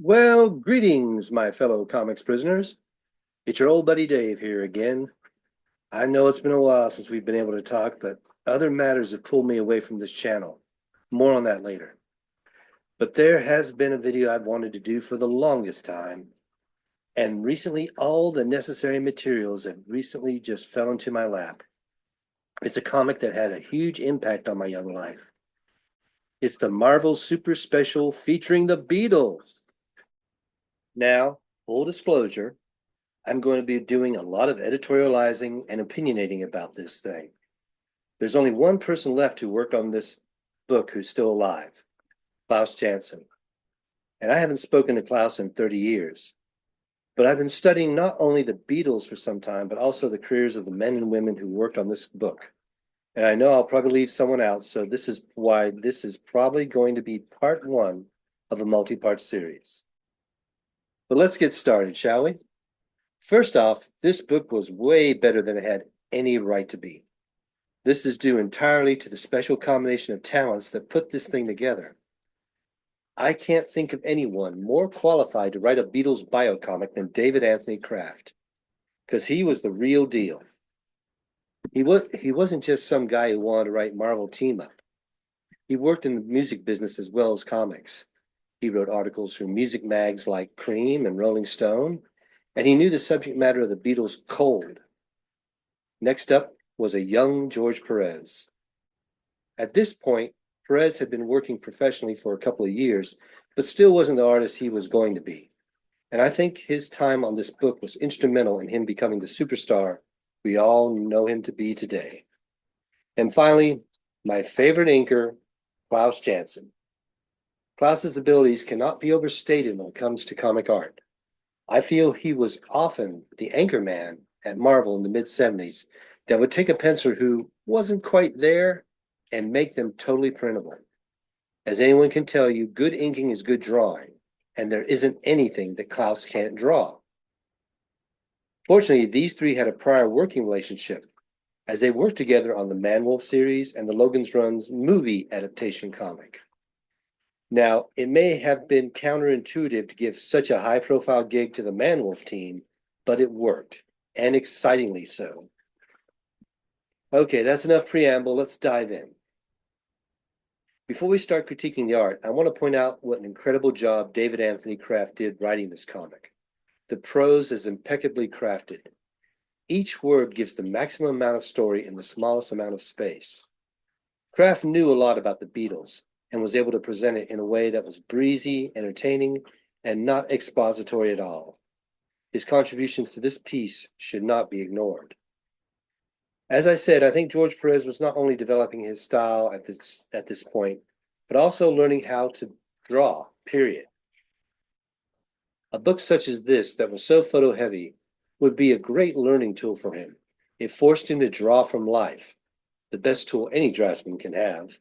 Well, greetings, my fellow comics prisoners. It's your old buddy Dave here again. I know it's been a while since we've been able to talk, but other matters have pulled me away from this channel. More on that later. But there has been a video I've wanted to do for the longest time, and recently all the necessary materials have recently just fell into my lap. It's a comic that had a huge impact on my young life. It's the Marvel Super Special featuring the Beatles. Now, full disclosure, I'm going to be doing a lot of editorializing and opinionating about this thing. There's only one person left who worked on this book who's still alive, Klaus Janson. And I haven't spoken to Klaus in 30 years. But I've been studying not only the Beatles for some time, but also the careers of the men and women who worked on this book. And I know I'll probably leave someone out, so this is why this is probably going to be part one of a multi-part series. But let's get started, shall we? First off, this book was way better than it had any right to be. This is due entirely to the special combination of talents that put this thing together. I can't think of anyone more qualified to write a Beatles biocomic than David Anthony Kraft, because he was the real deal. He wasn't just some guy who wanted to write Marvel team-up. He worked in the music business as well as comics. He wrote articles for music mags like Cream and Rolling Stone, and he knew the subject matter of the Beatles cold. Next up was a young George Perez. At this point, Perez had been working professionally for a couple of years, but still wasn't the artist he was going to be. And I think his time on this book was instrumental in him becoming the superstar we all know him to be today. And finally, my favorite inker, Klaus Janson. Klaus's abilities cannot be overstated when it comes to comic art. I feel he was often the anchor man at Marvel in the mid-70s that would take a penciler who wasn't quite there and make them totally printable. As anyone can tell you, good inking is good drawing, and there isn't anything that Klaus can't draw. Fortunately, these three had a prior working relationship, as they worked together on the Man-Wolf series and the Logan's Run's movie adaptation comic. Now, it may have been counterintuitive to give such a high-profile gig to the Man-Wolf team, but it worked, and excitingly so. Okay, that's enough preamble. Let's dive in. Before we start critiquing the art, I want to point out what an incredible job David Anthony Kraft did writing this comic. The prose is impeccably crafted. Each word gives the maximum amount of story in the smallest amount of space. Kraft knew a lot about the Beatles and was able to present it in a way that was breezy, entertaining, and not expository at all. His contributions to this piece should not be ignored. As I said, I think George Perez was not only developing his style at this point, but also learning how to draw, period. A book such as this that was so photo heavy would be a great learning tool for him. It forced him to draw from life, the best tool any draftsman can have.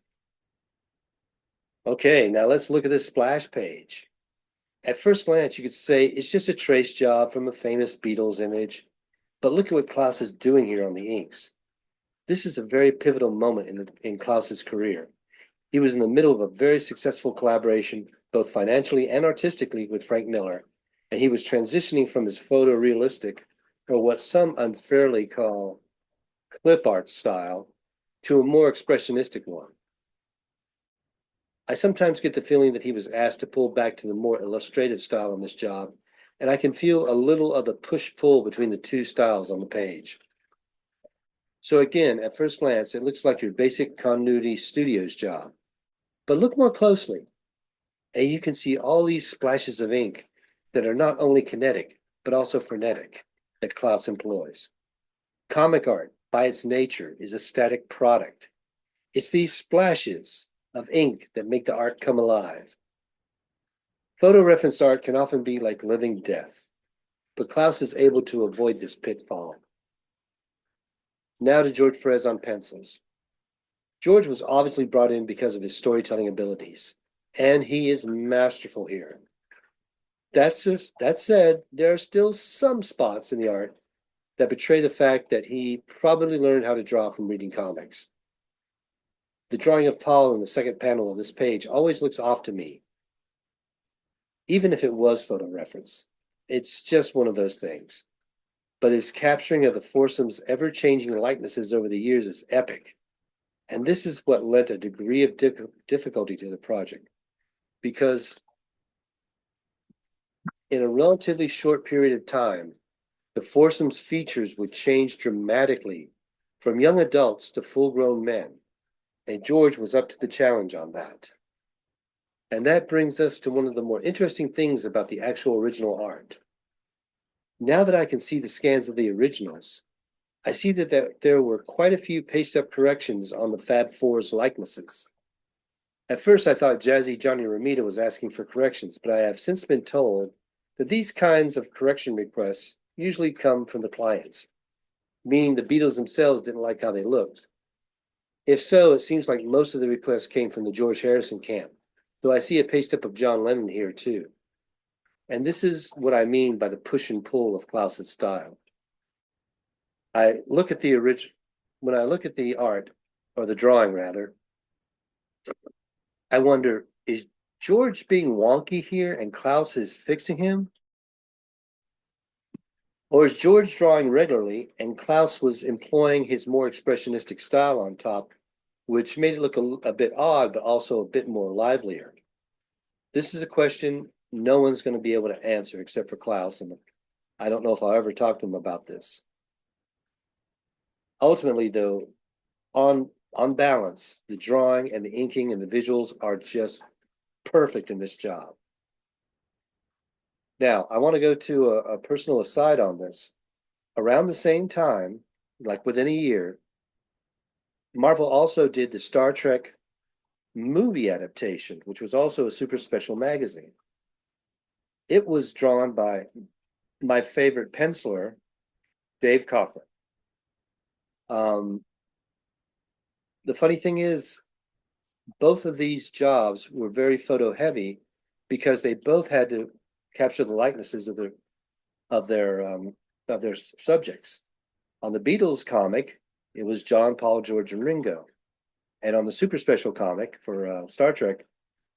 Okay, now let's look at this splash page. At first glance, you could say it's just a trace job from a famous Beatles image, but look at what Klaus is doing here on the inks. This is a very pivotal moment in Klaus's career. He was in the middle of a very successful collaboration, both financially and artistically, with Frank Miller, and he was transitioning from his photorealistic, or what some unfairly call clip art style, to a more expressionistic one. I sometimes get the feeling that he was asked to pull back to the more illustrative style on this job, and I can feel a little of the push-pull between the two styles on the page. So again, at first glance, it looks like your basic continuity studios job. But look more closely, and you can see all these splashes of ink that are not only kinetic, but also frenetic, that Klaus employs. Comic art, by its nature, is a static product. It's these splashes of ink that make the art come alive. Photo reference art can often be like living death, but Klaus is able to avoid this pitfall. Now to George Perez on pencils. George was obviously brought in because of his storytelling abilities, and he is masterful here. That said, there are still some spots in the art that betray the fact that he probably learned how to draw from reading comics. The drawing of Paul in the second panel of this page always looks off to me. even if it was photo reference. It's just one of those things. But his capturing of the foursome's ever-changing likenesses over the years is epic. And this is what lent a degree of difficulty to the project, because in a relatively short period of time, the foursome's features would change dramatically from young adults to full-grown men, and George was up to the challenge on that. And that brings us to one of the more interesting things about the actual original art. Now that I can see the scans of the originals, I see that there were quite a few paste-up corrections on the Fab Four's likenesses. At first, I thought Jazzy Johnny Ramita was asking for corrections, but I have since been told that these kinds of correction requests usually come from the clients, meaning the Beatles themselves didn't like how they looked. If so, it seems like most of the requests came from the George Harrison camp, though I see a paste-up of John Lennon here too. And this is what I mean by the push and pull of Klaus's style. When I look at the art, or the drawing rather, I wonder, is George being wonky here and Klaus is fixing him? Or is George drawing regularly and Klaus was employing his more expressionistic style on top, which made it look a bit odd, but also a bit more livelier? This is a question no one's going to be able to answer except for Klaus, and I don't know if I'll ever talk to him about this. Ultimately, though, on balance, the drawing and the inking and the visuals are just perfect in this job. Now, I want to go to a personal aside on this. Around the same time, like within a year, Marvel also did the Star Trek movie adaptation, which was also a super special magazine. It was drawn by my favorite penciler, Dave Cockrum. The funny thing is, both of these jobs were very photo heavy because they both had to capture the likenesses of their subjects. On the Beatles comic, it was John, Paul, George, and Ringo, and on the super special comic for Star Trek,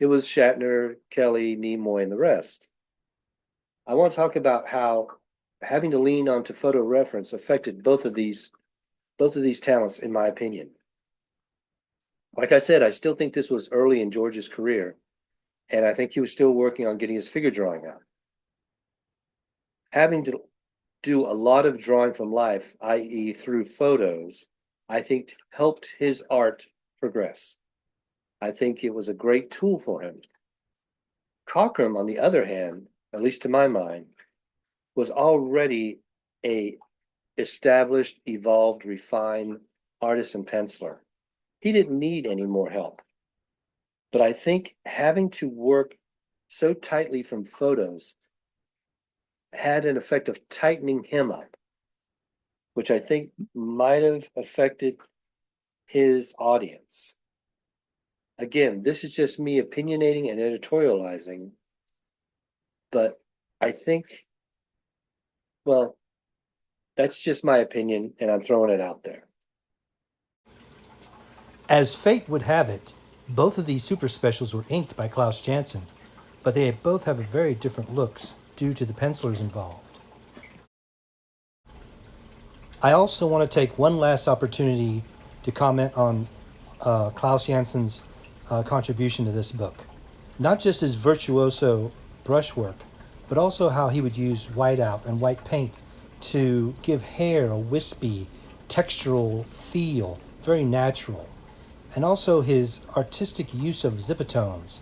it was Shatner, Kelly, Nimoy, and the rest. I want to talk about how having to lean onto photo reference affected both of these talents, in my opinion. Like I said, I still think this was early in George's career, and I think he was still working on getting his figure drawing out. Having to do a lot of drawing from life, i.e. through photos, I think helped his art progress. I think it was a great tool for him. Cockrum, on the other hand, at least to my mind, was already a established, evolved, refined artist and penciler. He didn't need any more help. But I think having to work so tightly from photos had an effect of tightening him up, which I think might have affected his audience. Again, this is just me opinionating and editorializing, but I think, well, that's just my opinion, and I'm throwing it out there. As fate would have it, both of these super specials were inked by Klaus Janson, but they both have very different looks due to the pencilers involved. I also want to take one last opportunity to comment on Klaus Janson's contribution to this book. Not just his virtuoso brushwork, but also how he would use whiteout and white paint to give hair a wispy, textural feel, very natural. And also his artistic use of zipatones.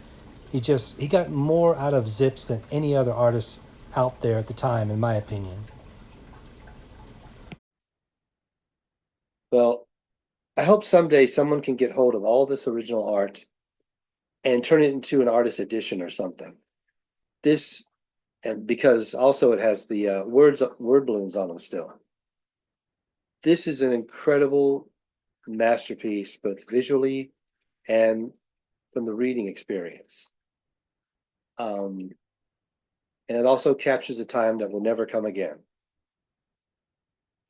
He got more out of zips than any other artist out there at the time, in my opinion. Well, I hope someday someone can get hold of all this original art and turn it into an artist edition or something. This, and because also it has the word balloons on them still. This is an incredible masterpiece, both visually and from the reading experience. And it also captures a time that will never come again.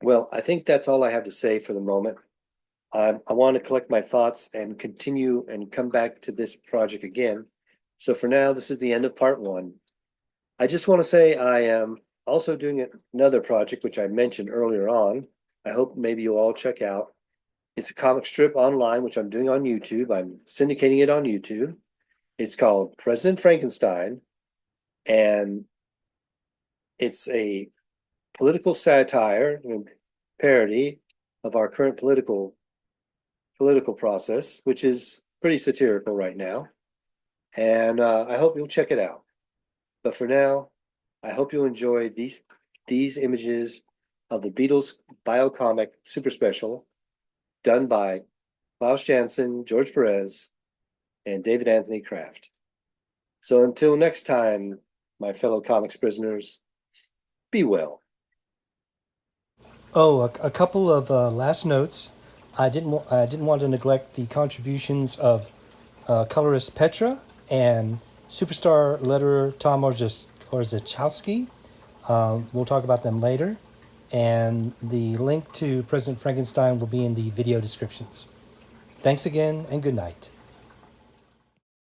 Well, I think that's all I have to say for the moment. I want to collect my thoughts and continue and come back to this project again. So for now, this is the end of part 1. I just want to say I am also doing another project, which I mentioned earlier on. I hope maybe you'll all check out. It's a comic strip online, which I'm doing on YouTube. I'm syndicating it on YouTube. It's called President Frankenstein, and it's a political satire and parody of our current political process, which is pretty satirical right now. And I hope you'll check it out. But for now, I hope you'll enjoy these images of the Beatles biocomic super special done by Klaus Janson, George Perez, and David Anthony Kraft. So until next time, my fellow comics prisoners, be well. Oh, a couple of last notes. I didn't want to neglect the contributions of colorist Petra and superstar letterer Tom Orzechowski. We'll talk about them later. And the link to President Frankenstein will be in the video descriptions. Thanks again, and good night.